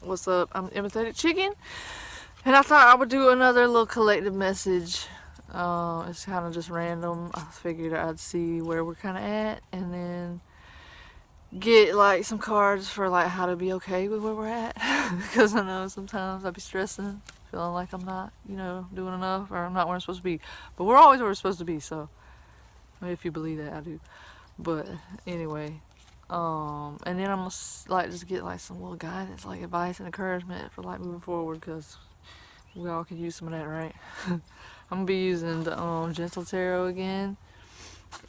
What's up? I'm Empathetic Chicken, and I thought I would do another little collective message. It's kind of just random. I figured I'd see where we're kind of at, and then get like some cards for like how to be okay with where we're at. Because I know sometimes I'd be stressing, feeling like I'm not, doing enough, or I'm not where I'm supposed to be. But we're always where we're supposed to be. So if you believe that, I do. But anyway. And then I'm gonna like just get like some little guidance, like advice and encouragement for like moving forward, because we all could use some of that, right? I'm gonna be using the Gentle Tarot again,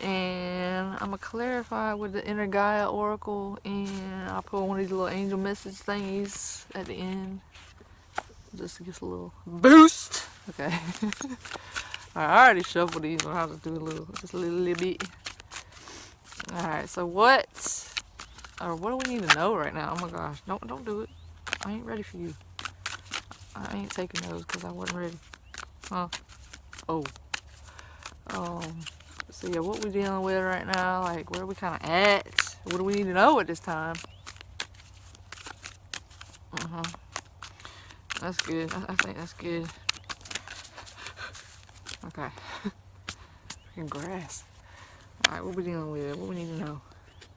and I'm gonna clarify with the Inner Gaia Oracle, and I'll put one of these little angel message thingies at the end, just to get a little boost. Okay. I already shuffled these, but I'll just do just a little bit. All right. So what do we need to know right now? Oh my gosh, don't do it. I ain't ready for you. I ain't taking those because I wasn't ready. Huh? Oh. So yeah, what we dealing with right now? Like, where are we kind of at? What do we need to know at this time? That's good. I think that's good. Okay. Freaking grass. All right, what we dealing with? What we need to know?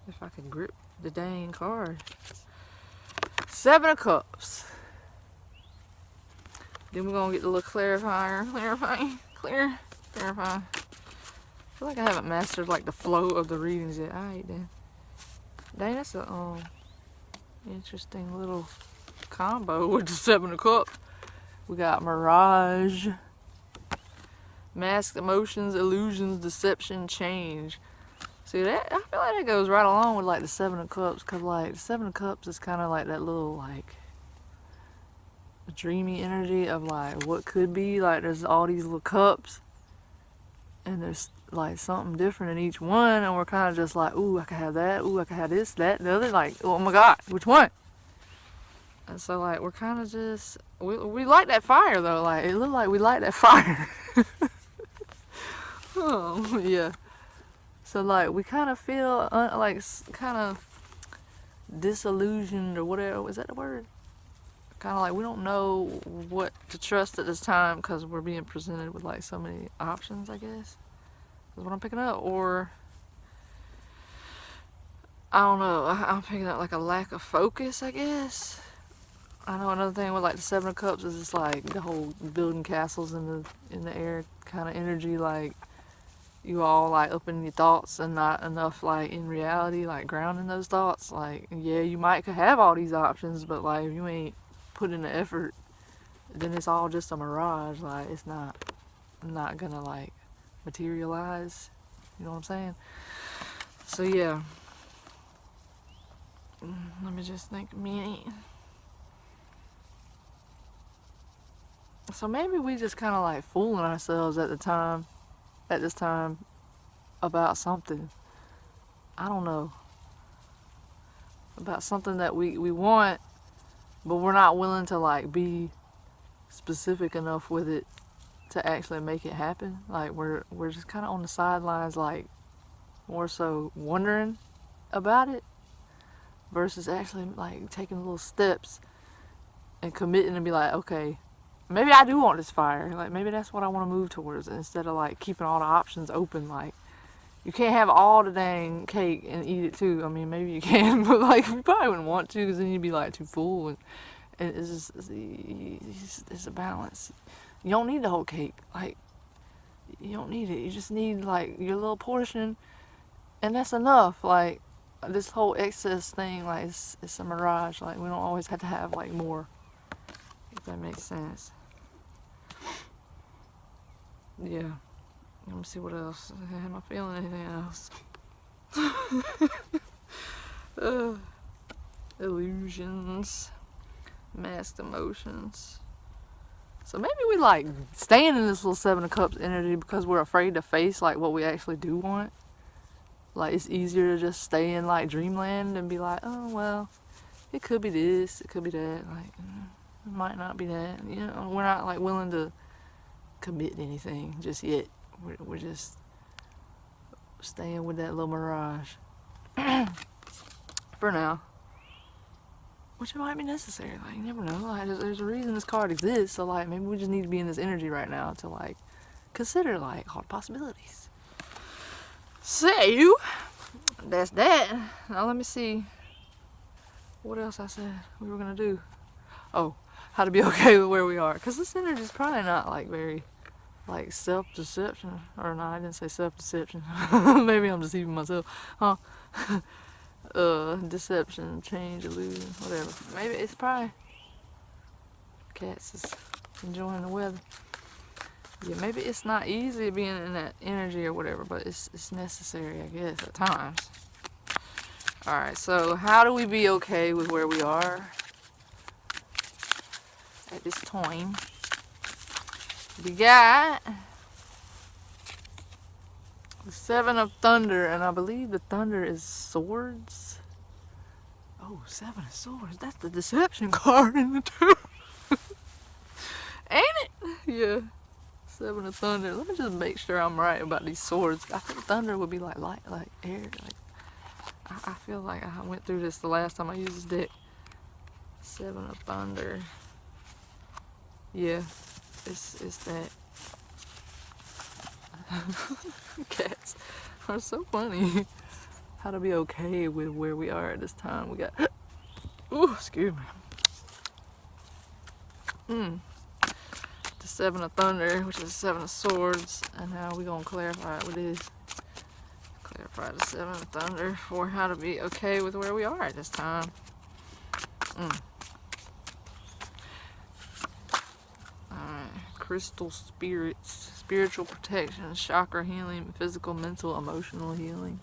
If I can grip the dang card. 7 of Cups. Then we're gonna get the little clarifier. Clarify. I feel like I haven't mastered like the flow of the readings yet. Alright then. Dang, that's a interesting little combo with the 7 of Cups. We got Mirage. Masked emotions, illusions, deception, change. See, that I feel like that goes right along with like the 7 of Cups, because like the 7 of Cups is kind of like that little like dreamy energy of like what could be. Like there's all these little cups, and there's like something different in each one, and we're kind of just like, ooh, I could have that, ooh, I could have this, that, the other. Like, oh my god, which one? And so like we're kind of just we like that fire though. Like it looked like we like that fire. Oh yeah. So like we kind of feel like kind of disillusioned or whatever. Is that the word? Kind of like we don't know what to trust at this time because we're being presented with like so many options, I guess. Is what I'm picking up. Or I don't know. I'm picking up like a lack of focus, I guess. I know another thing with like the 7 of Cups is just like the whole building castles in the air kind of energy. Like you all like up in your thoughts and not enough like in reality, like grounding those thoughts. Like yeah, you might could have all these options, but like if you ain't put in the effort, then it's all just a mirage. Like it's not gonna like materialize. You know what I'm saying? So yeah. Let me just think a minute. So maybe we just kind of like fooling ourselves at this time about something. I don't know. About something that we want, but we're not willing to like be specific enough with it to actually make it happen. Like we're just kind of on the sidelines, like more so wondering about it versus actually like taking little steps and committing to be like, okay, maybe I do want this fire. Like maybe that's what I want to move towards, instead of like keeping all the options open. Like you can't have all the dang cake and eat it too. I mean, maybe you can, but like you probably wouldn't want to, because then you'd be like too full, and it's a balance. You don't need the whole cake. Like you don't need it. You just need like your little portion, and that's enough. Like this whole excess thing, like it's a mirage. Like we don't always have to have like more. If that makes sense. Yeah. Let me see what else. Am I feeling anything else? Illusions. Masked emotions. So maybe we like staying in this little 7 of Cups energy because we're afraid to face like what we actually do want. Like it's easier to just stay in like dreamland and be like, oh well, it could be this, it could be that. Like it might not be that. You know, we're not like willing to commit to anything just yet. We're just staying with that little mirage for now. which might be necessary. Like, you never know. Like, there's a reason this card exists. So, like, maybe we just need to be in this energy right now to, like, consider, like, all the possibilities. So, that's that. Now, let me see what else I said we were going to do. Oh, how to be okay with where we are. Because this energy is probably not, like, very, like, self-deception. Or, no, I didn't say self-deception. Maybe I'm deceiving myself. Huh? Deception, change, illusion, whatever. Maybe it's probably cats is enjoying the weather. Yeah, maybe it's not easy being in that energy or whatever, but it's necessary, I guess, at times. Alright, so how do we be okay with where we are at this time? We got the Seven of Thunder, and I believe the thunder is swords. Oh, Seven of Swords. That's the deception card in the two. Ain't it? Yeah. Seven of Thunder. Let me just make sure I'm right about these swords. I think thunder would be like light, like air. Like I feel like I went through this the last time I used this deck. Seven of Thunder. Yeah. It's that. Cats are so funny. How to be okay with where we are at this time. We got, ooh, excuse me. The Seven of Thunder, which is the Seven of Swords, and now we're gonna clarify it with this. Clarify the Seven of Thunder for how to be okay with where we are at this time. Alright, crystal spirits, spiritual protection, chakra healing, physical, mental, emotional healing.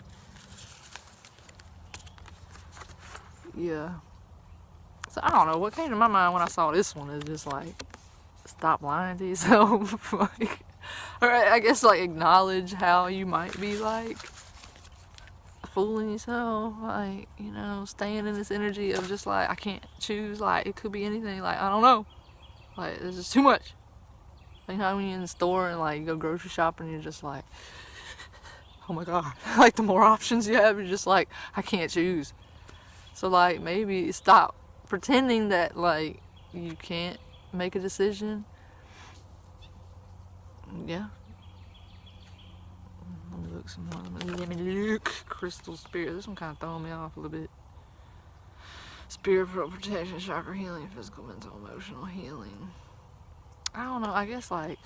Yeah. So I don't know, what came to my mind when I saw this one is just like, stop lying to yourself. Like, or I guess like acknowledge how you might be like fooling yourself. Like, you know, staying in this energy of just like, I can't choose. Like, it could be anything. Like, I don't know. Like, there's just too much. Like, you know, when you're in the store and like you go grocery shopping, you're just like, oh my god. Like, the more options you have, you're just like, I can't choose. So like, maybe stop pretending that like you can't make a decision. Yeah. Let me look some more. Let me look. Crystal spirit. This one kind of throwing me off a little bit. Spiritual protection, chakra healing, physical, mental, emotional healing. I don't know. I guess like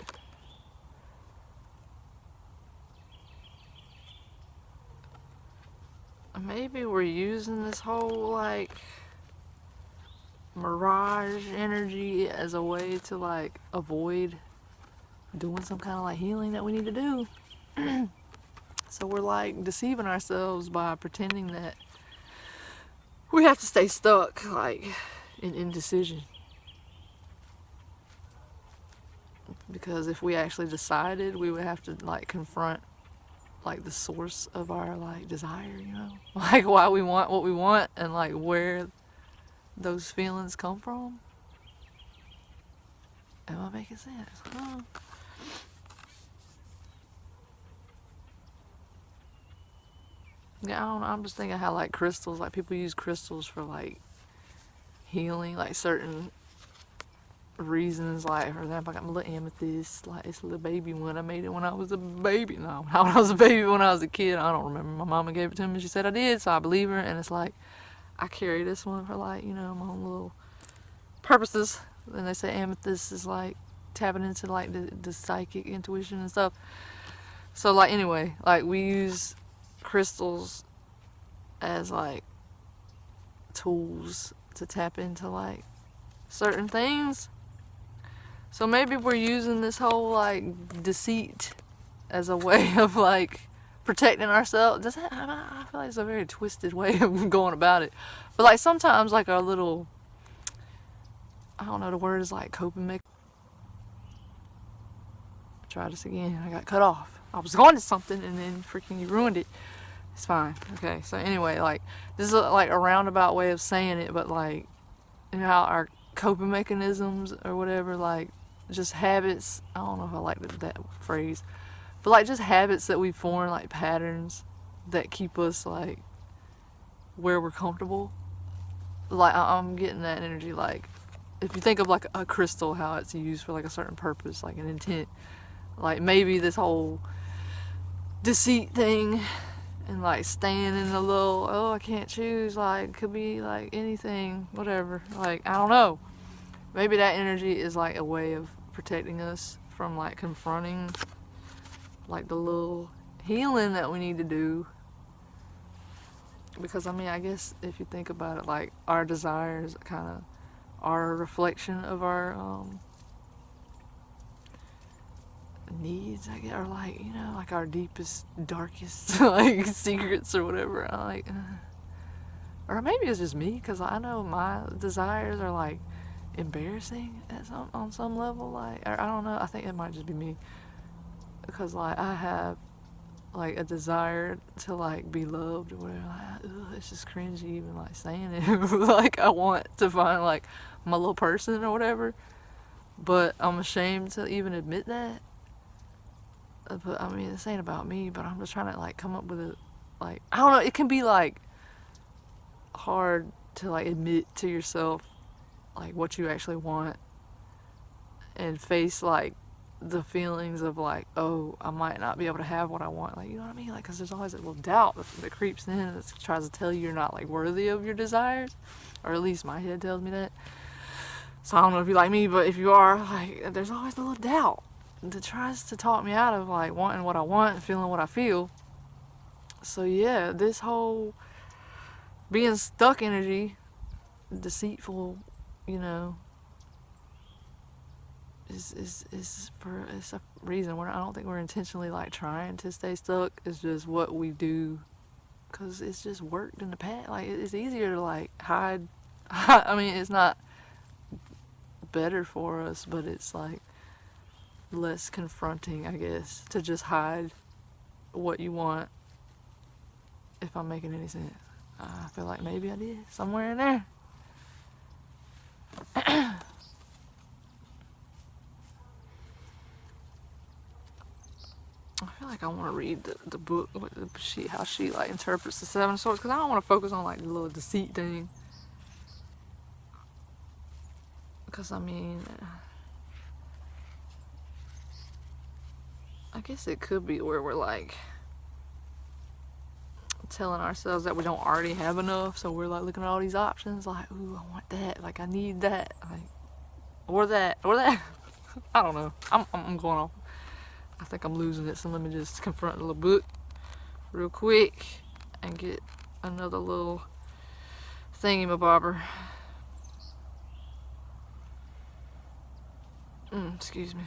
maybe we're using this whole like mirage energy as a way to like avoid doing some kind of like healing that we need to do. So we're like deceiving ourselves by pretending that we have to stay stuck like in indecision. Because if we actually decided, we would have to like confront like the source of our like desire, you know? Like why we want what we want and like where those feelings come from. Am I making sense? Huh? Yeah, I don't know. I'm just thinking how like crystals, like people use crystals for like healing, like certain reasons. Like for example, I got my little amethyst, like it's a little baby one. I made it when I was a baby. No, when I was a baby when I was a kid. I don't remember. My mama gave it to me. She said I did, so I believe her. And it's like I carry this one for like, you know, my own little purposes. And they say amethyst is like tapping into like the psychic intuition and stuff. So like anyway, like we use crystals as like tools to tap into like certain things. So maybe we're using this whole like deceit as a way of like protecting ourselves. Does that, I feel like it's a very twisted way of going about it. But like sometimes like our little, I don't know, the word is like coping mechanism. Try this again. I got cut off. I was going to something and then freaking you ruined it. It's fine. Okay, so anyway, like this is like a roundabout way of saying it, but like, you know how our coping mechanisms or whatever, like just habits, I don't know if I like that phrase, but like just habits that we form, like patterns that keep us like where we're comfortable. like I'm getting that energy. Like if you think of like a crystal, how it's used for like a certain purpose, like an intent. Like maybe this whole deceit thing and like staying in the little, oh, I can't choose, like could be like anything, whatever. Like I don't know. Maybe that energy is like a way of protecting us from like confronting like the little healing that we need to do. Because I mean, I guess if you think about it, like our desires kind of are a reflection of our needs, I guess, or like, you know, like our deepest, darkest like secrets or whatever. I like, or maybe it's just me, because I know my desires are like embarrassing at on some level. Like, or I don't know. I think it might just be me, because like I have like a desire to like be loved or whatever. Like, ugh, it's just cringy even like saying it. Like I want to find like my little person or whatever, but I'm ashamed to even admit that. But I mean, this ain't about me. But I'm just trying to like come up with a, like, I don't know. It can be like hard to like admit to yourself like what you actually want, and face like the feelings of like, oh, I might not be able to have what I want. Like, you know what I mean? Like, because there's always a little doubt that creeps in that tries to tell you you're not like worthy of your desires, or at least my head tells me that. So I don't know if you're like me, but if you are, like, there's always a little doubt that tries to talk me out of like wanting what I want and feeling what I feel. So yeah, this whole being stuck energy, deceitful, you know, is for, it's a reason. I don't think we're intentionally like trying to stay stuck. It's just what we do, because it's just worked in the past. Like it's easier to like hide. I mean, it's not better for us, but it's like less confronting, I guess, to just hide what you want. If I'm making any sense, I feel like maybe I did somewhere in there. I feel like I want to read the book with how she like interprets the seven swords, because I don't want to focus on like the little deceit thing. Because I mean, I guess it could be where we're like telling ourselves that we don't already have enough, so we're like looking at all these options, like, ooh, I want that, like I need that, like, or that. I don't know. I'm going off. I think I'm losing it, so let me just confront the little book real quick and get another little thingy-mabobber. Excuse me.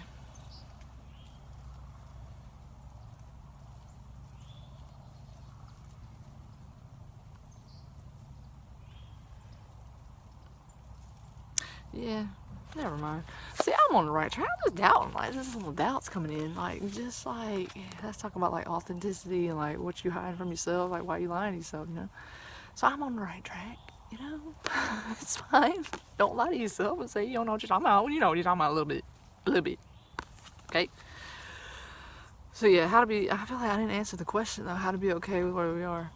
Yeah, never mind. See, I'm on the right track. I'm just doubting. Like, there's little doubts coming in. Like, just like, let's talk about like authenticity and like what you hiding from yourself. Like, why you lying to yourself, you know? So I'm on the right track, you know? It's fine. Don't lie to yourself and say you don't know what you're talking about when you know what you're talking about a little bit. A little bit. Okay? So yeah, how to be, I feel like I didn't answer the question though, how to be okay with where we are.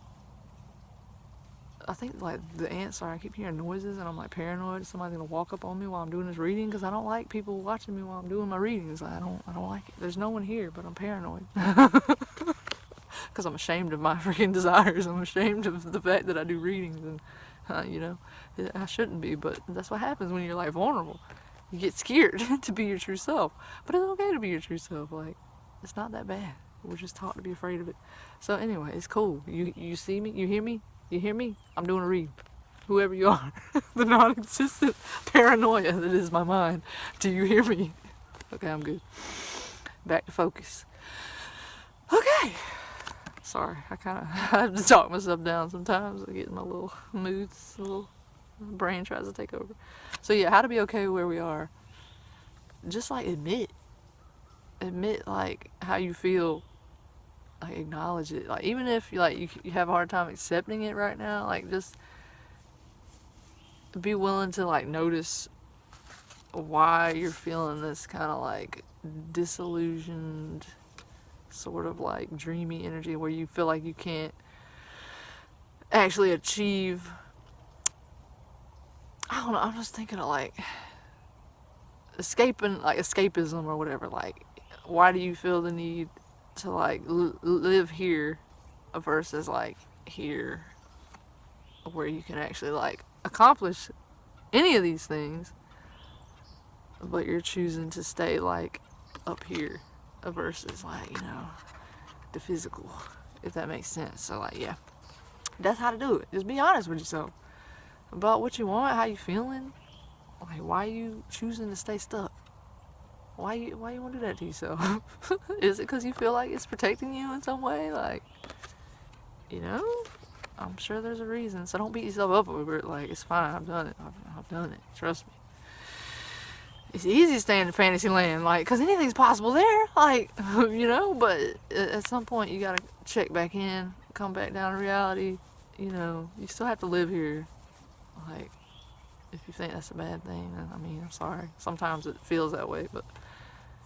I think like the answer, I keep hearing noises and I'm like paranoid somebody's gonna walk up on me while I'm doing this reading, because I don't like people watching me while I'm doing my readings. I don't like it. There's no one here, but I'm paranoid. Because I'm ashamed of my freaking desires. I'm ashamed of the fact that I do readings, and you know, I shouldn't be, but that's what happens when you're like vulnerable. You get scared to be your true self, but it's okay to be your true self. Like, it's not that bad. We're just taught to be afraid of it. So anyway, it's cool. You see me? You hear me? You hear me? I'm doing a read. Whoever you are. The non-existent paranoia that is my mind. Do you hear me? Okay, I'm good. Back to focus. Okay. Sorry, I kind of have to talk myself down sometimes. I get in my little moods. A little brain tries to take over. So yeah, how to be okay where we are. Just like admit like how you feel. Like acknowledge it. Like even if you have a hard time accepting it right now, like just be willing to like notice why you're feeling this kind of like disillusioned, sort of like dreamy energy where you feel like you can't actually achieve I don't know, I'm just thinking of like escaping, like escapism or whatever. Like, why do you feel the need to like live here versus like here, where you can actually like accomplish any of these things, but you're choosing to stay like up here versus like, you know, the physical, if that makes sense. So like, yeah, that's how to do it. Just be honest with yourself about what you want, how you feeling, like why you choosing to stay stuck. Why you want to do that to yourself? Is it because you feel like it's protecting you in some way? Like, you know, I'm sure there's a reason. So don't beat yourself up over it. Like, it's fine. I've done it. I've done it. Trust me. It's easy to stay in fantasy land, like, because anything's possible there. Like, you know, but at some point you got to check back in, come back down to reality. You know, you still have to live here. Like, if you think that's a bad thing, then, I mean, I'm sorry. Sometimes it feels that way, but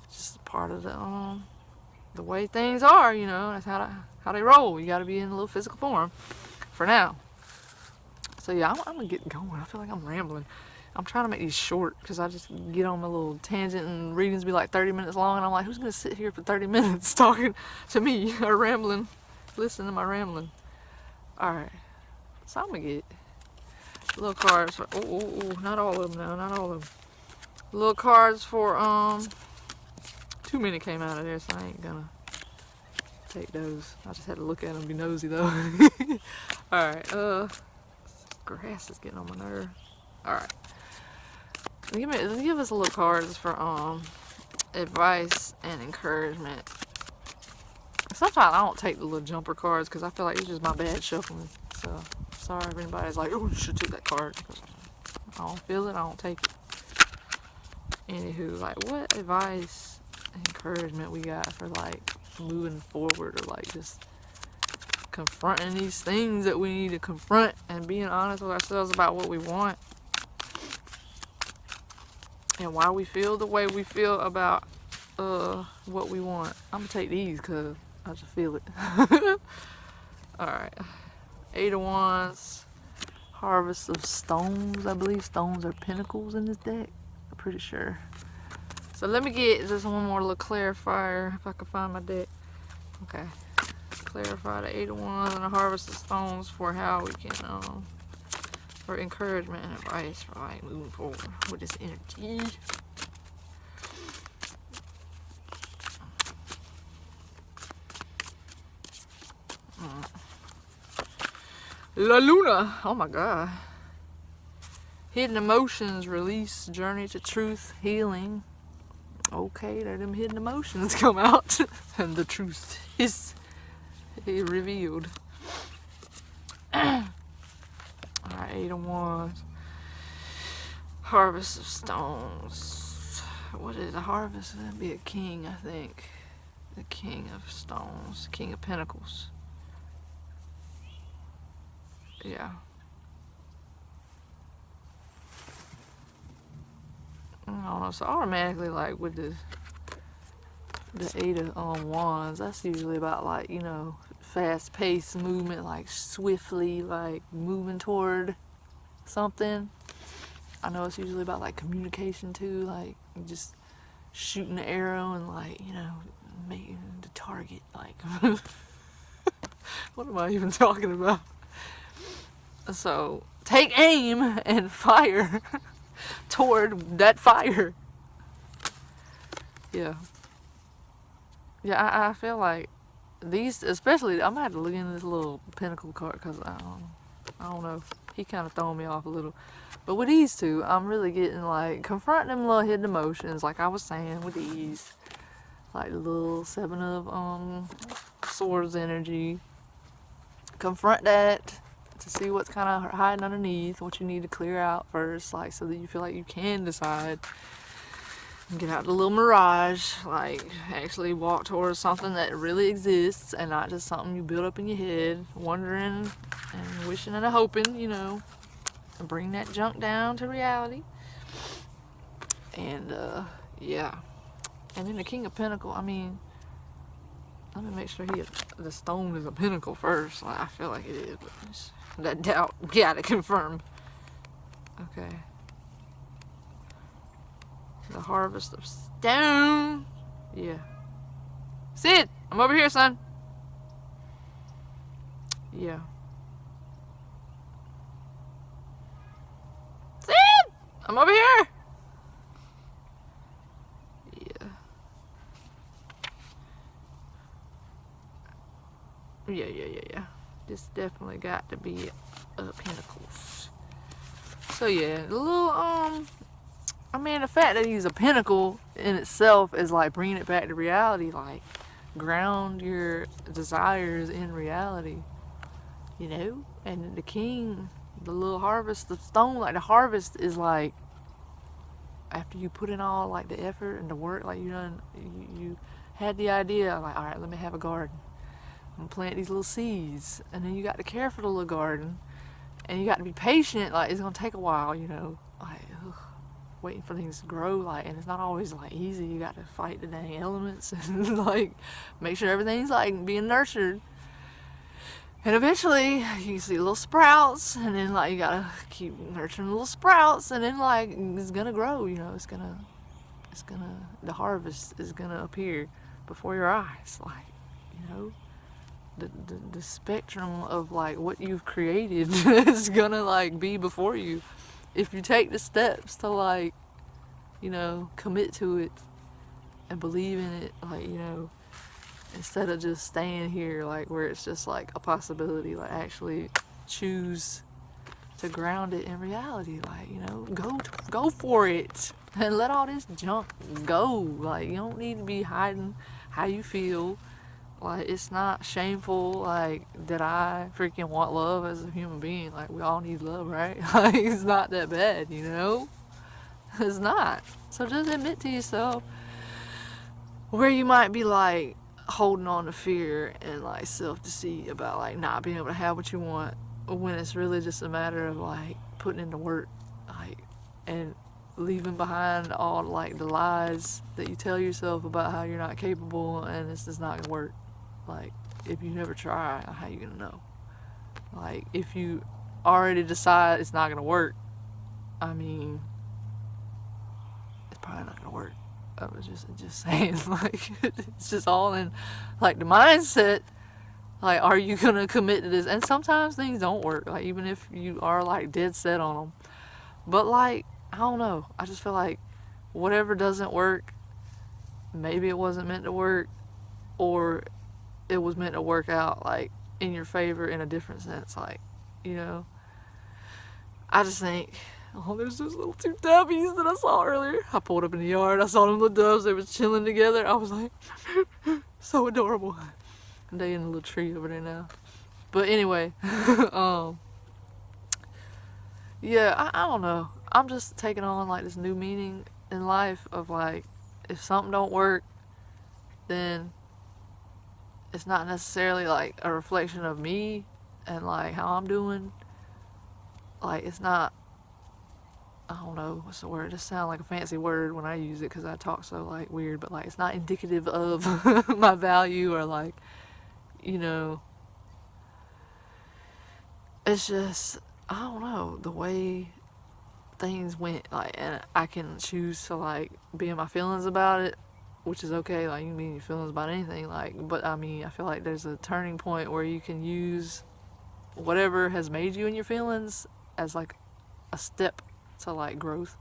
it's just part of the way things are, you know. That's how they roll. You got to be in a little physical form for now. So yeah, I'm gonna get going. I feel like I'm rambling. I'm trying to make these short because I just get on my little tangent and readings be like 30 minutes long, and I'm like, who's gonna sit here for 30 minutes talking to me or rambling, listening to my rambling? All right, so I'm gonna get little cards for, not all of them now, not all of them. Little cards for, too many came out of there, so I ain't gonna take those. I just had to look at them and be nosy though. Alright, grass is getting on my nerve. Alright. Give us a little cards for, advice and encouragement. Sometimes I don't take the little jumper cards because I feel like it's just my bad shuffling. So, sorry if anybody's like, oh, you should take that card. I don't feel it, I don't take it. Anywho, like, what advice and encouragement we got for, like, moving forward, or, like, just confronting these things that we need to confront and being honest with ourselves about what we want and why we feel the way we feel about what we want. I'm gonna take these because I just feel it. Alright. 8 of Wands. Harvest of Stones. I believe stones are pinnacles in this deck. I'm pretty sure. So let me get just one more little clarifier if I can find my deck. Okay. Clarify the 8 of Wands and the Harvest of Stones for how we can, for encouragement and advice for like moving forward with this energy. La Luna. Oh my God. Hidden emotions, release, journey to truth, healing. Okay, there them hidden emotions come out. And the truth is revealed. Alright, 8 of Wands. Harvest of Stones. What is a harvest? That'd be a king, I think. The King of Stones. King of Pentacles. Yeah. I don't know. So automatically, like with the 8 of Wands, that's usually about like, you know, fast-paced movement, like swiftly, like moving toward something. I know it's usually about like communication too, like just shooting the arrow and like, you know, making the target. Like, what am I even talking about? So take aim and fire toward that fire. Yeah. Yeah, I feel like these, especially, I'm gonna have to look into this little pentacle card because I don't know. He kind of throwing me off a little. But with these two, I'm really getting like confronting them little hidden emotions, like I was saying with these, like the little 7 of Swords energy. Confront that to see what's kind of hiding underneath, what you need to clear out first, like so that you feel like you can decide. Get out the little mirage, like actually walk towards something that really exists and not just something you build up in your head, wondering and wishing and hoping, you know, and bring that junk down to reality. And yeah. And then the King of Pentacles, I mean, let me make sure the stone is a pinnacle first. Like, I feel like it is, but that doubt, gotta confirm. Okay. The harvest of stone. Yeah. Sid, I'm over here, son. Yeah. Sid, I'm over here. Yeah. Yeah. This definitely got to be pinnacles. So yeah, the little I mean, the fact that he's a pinnacle in itself is like bringing it back to reality. Like, ground your desires in reality, you know. And the king, the little harvest of stone, like the harvest is like after you put in all like the effort and the work, like you had the idea, like, all right, let me have a garden. I'm gonna plant these little seeds, and then you got to care for the little garden, and you got to be patient. Like, it's gonna take a while, you know, like waiting for things to grow. Like, and it's not always like easy. You got to fight the dang elements and like make sure everything's like being nurtured. And eventually you see little sprouts, and then like you gotta keep nurturing little sprouts, and then like it's gonna grow, you know, it's gonna the harvest is gonna appear before your eyes. Like, you know, the spectrum of like what you've created is gonna like be before you if you take the steps to like, you know, commit to it and believe in it, like, you know, instead of just staying here like where it's just like a possibility. Like, actually choose to ground it in reality. Like, you know, go for it and let all this junk go. Like, you don't need to be hiding how you feel. Like, it's not shameful, like, that I freaking want love as a human being. Like, we all need love, right? Like, it's not that bad, you know? It's not. So just admit to yourself where you might be, like, holding on to fear and, like, self-deceit about, like, not being able to have what you want, when it's really just a matter of, like, putting in the work, like, and leaving behind all, like, the lies that you tell yourself about how you're not capable and it's just not gonna work. Like, if you never try, how you gonna know? Like, if you already decide it's not gonna work, I mean, it's probably not gonna work. I was just saying, like, it's just all in, like, the mindset. Like, are you gonna commit to this? And sometimes things don't work, like, even if you are, like, dead set on them. But, like, I don't know. I just feel like whatever doesn't work, maybe it wasn't meant to work, or it was meant to work out, like, in your favor in a different sense. Like, you know, I just think, oh, there's those little two dovies that I saw earlier. I pulled up in the yard, I saw them little doves, they was chilling together. I was like, so adorable. And they in a little tree over there now. But anyway, yeah, I don't know. I'm just taking on, like, this new meaning in life of, like, if something don't work, then it's not necessarily, like, a reflection of me and, like, how I'm doing. Like, it's not, I don't know, what's the word? It just sounds like a fancy word when I use it because I talk so, like, weird. But, like, it's not indicative of my value or, like, you know, it's just, I don't know, the way things went. Like, and I can choose to, like, be in my feelings about it, which is okay. Like, you can be in your feelings about anything. Like, but I mean, I feel like there's a turning point where you can use whatever has made you in your feelings as, like, a step to, like, growth.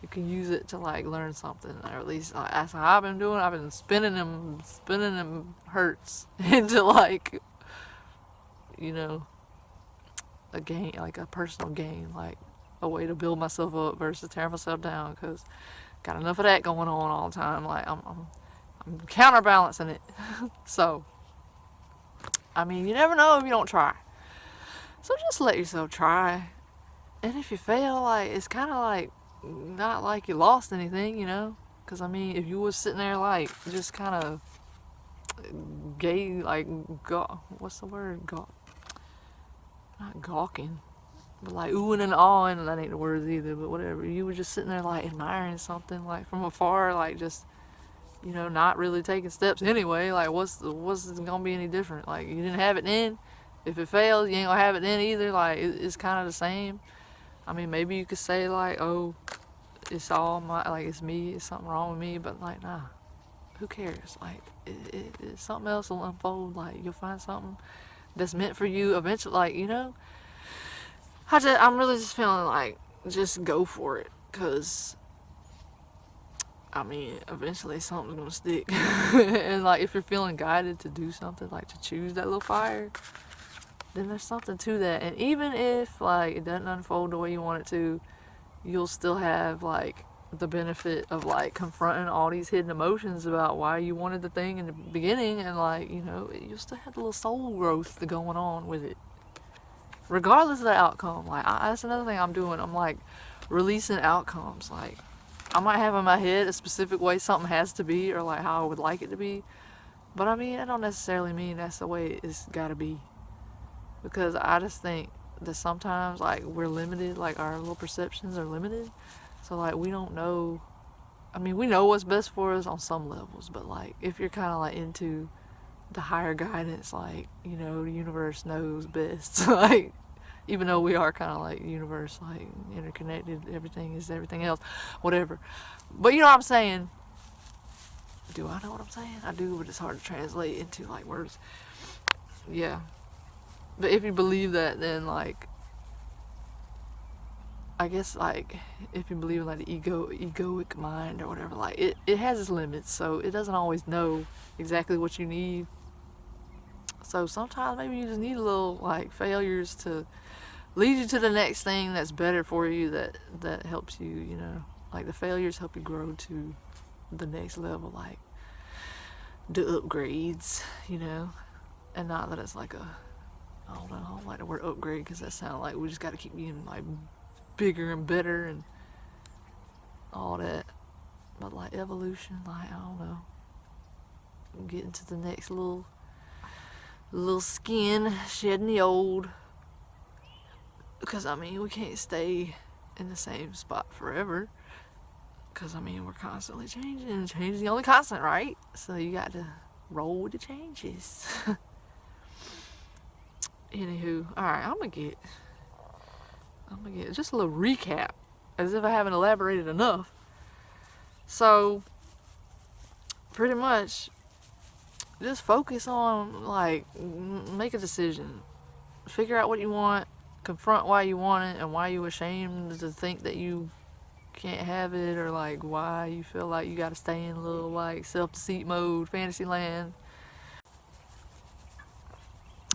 You can use it to, like, learn something, or at least, like, that's how I've been doing. I've been spinning them hurts into, like, you know, a gain, like a personal gain, like a way to build myself up versus tear myself down, because got enough of that going on all the time. Like, I'm counterbalancing it. So, I mean, you never know if you don't try. So just let yourself try. And if you fail, like, it's kind of like not like you lost anything, you know? Because, I mean, if you was sitting there, like, just kind of what's the word? Not gawking, but like oohing and awing, and that ain't the words either, but whatever. You were just sitting there, like, admiring something, like, from afar, like, just, you know, not really taking steps anyway. Like, what's gonna be any different? Like, you didn't have it then. If it fails, you ain't gonna have it then either. Like, it's kind of the same. I mean, maybe you could say, like, oh, it's all my, like, it's me, it's something wrong with me, but like, nah, who cares? Like, something else will unfold. Like, you'll find something that's meant for you eventually. Like, you know, I'm really just feeling like, just go for it, because I mean, eventually something's gonna stick. And like, if you're feeling guided to do something, like to choose that little fire, then there's something to that. And even if like it doesn't unfold the way you want it to, you'll still have like the benefit of like confronting all these hidden emotions about why you wanted the thing in the beginning, and like, you know, you'll still have a little soul growth going on with it, regardless of the outcome. Like, that's another thing I'm doing. I'm like releasing outcomes. Like, I might have in my head a specific way something has to be, or like how I would like it to be, but I mean, that don't necessarily mean that's the way it's gotta be. Because I just think that sometimes like we're limited, like our little perceptions are limited. So like, we don't know, I mean, we know what's best for us on some levels, but like if you're kind of like into the higher guidance, like, you know, the universe knows best. Like, even though we are kind of like universe, like interconnected, everything is everything else, whatever. But you know what I'm saying? Do I know what I'm saying? I do, but it's hard to translate into like words. Yeah. But if you believe that, then like, I guess like, if you believe in like the egoic mind or whatever, like it has its limits, so it doesn't always know exactly what you need. So sometimes maybe you just need a little like failures to lead you to the next thing that's better for you, that helps you, you know. Like, the failures help you grow to the next level, like the upgrades, you know. And not that it's like I don't know, I don't like the word upgrade, because that sounds like we just got to keep being like bigger and better and all that. But like evolution, like, I don't know, getting to the next little skin, shedding the old. Because I mean, we can't stay in the same spot forever, because I mean, we're constantly changing, and change is the only constant, right? So you got to roll with the changes. Anywho, alright, I'm gonna get just a little recap, as if I haven't elaborated enough. So pretty much just focus on like, make a decision, figure out what you want, confront why you want it, and why you ashamed to think that you can't have it, or like why you feel like you gotta stay in a little like self-deceit mode, fantasy land.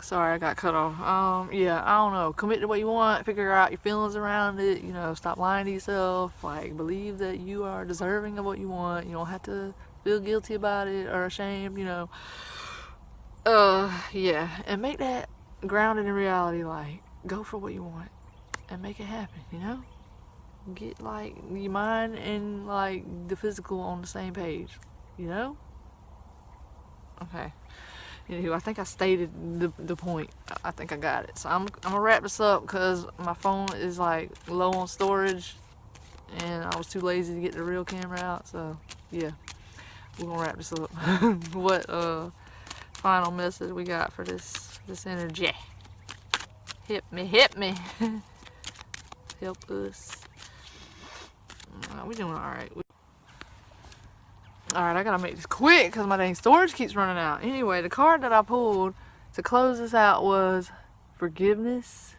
Sorry, I got cut off. Yeah, I don't know. Commit to what you want, figure out your feelings around it, you know, stop lying to yourself, like believe that you are deserving of what you want. You don't have to feel guilty about it or ashamed, you know. Yeah, and make that grounded in reality, like go for what you want and make it happen, you know? Get like your mind and like the physical on the same page, you know? Okay. Anywho, I think I stated the point. I think I got it. So I'm gonna wrap this up, because my phone is like low on storage, and I was too lazy to get the real camera out. So yeah, we're gonna wrap this up. What final message we got for this energy? Hit me. Help us. We doing all right. Alright, I gotta make this quick because my dang storage keeps running out. Anyway, the card that I pulled to close this out was forgiveness.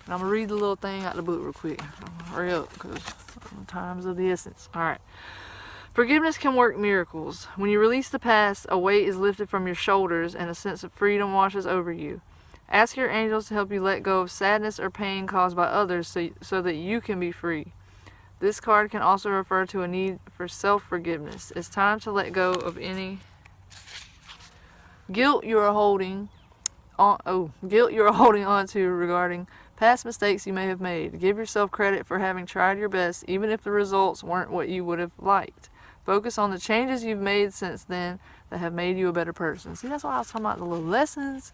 And I'm gonna read the little thing out the book real quick. Hurry up, because time's of the essence. Alright. Forgiveness can work miracles. When you release the past, a weight is lifted from your shoulders and a sense of freedom washes over you. Ask your angels to help you let go of sadness or pain caused by others so that you can be free. This card can also refer to a need for self-forgiveness. It's time to let go of any guilt you are holding onto regarding past mistakes you may have made. Give yourself credit for having tried your best, even if the results weren't what you would have liked. Focus on the changes you've made since then that have made you a better person. See, that's why I was talking about the little lessons.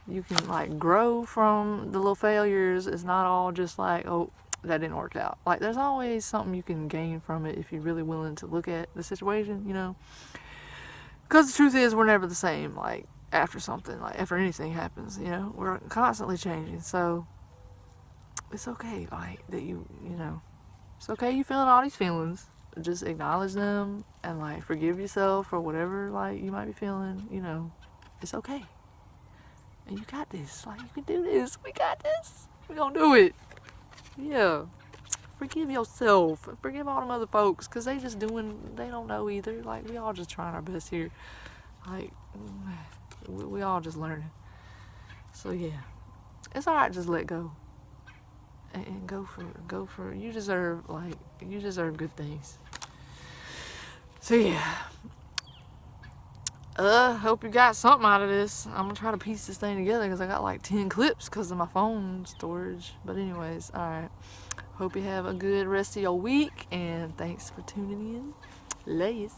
You can like grow from the little failures. It's not all just like, oh, that didn't work out. Like, there's always something you can gain from it if you're really willing to look at the situation, you know. Because the truth is, we're never the same, like, after something, like, after anything happens, you know. We're constantly changing, so it's okay, like, that you know, It's okay you feeling all these feelings. Just acknowledge them and like forgive yourself for whatever like you might be feeling, you know. It's okay. And you got this. Like, you can do this. We got this. We gonna do it. Yeah. Forgive yourself. Forgive all them other folks, because they just doing, they don't know either. Like, we all just trying our best here. Like, we all just learning. So yeah, it's alright, just let go. And go for, you deserve good things. So yeah. Hope you got something out of this. I'm gonna try to piece this thing together because I got like 10 clips because of my phone storage. But anyways, alright. Hope you have a good rest of your week, and thanks for tuning in. Ladies.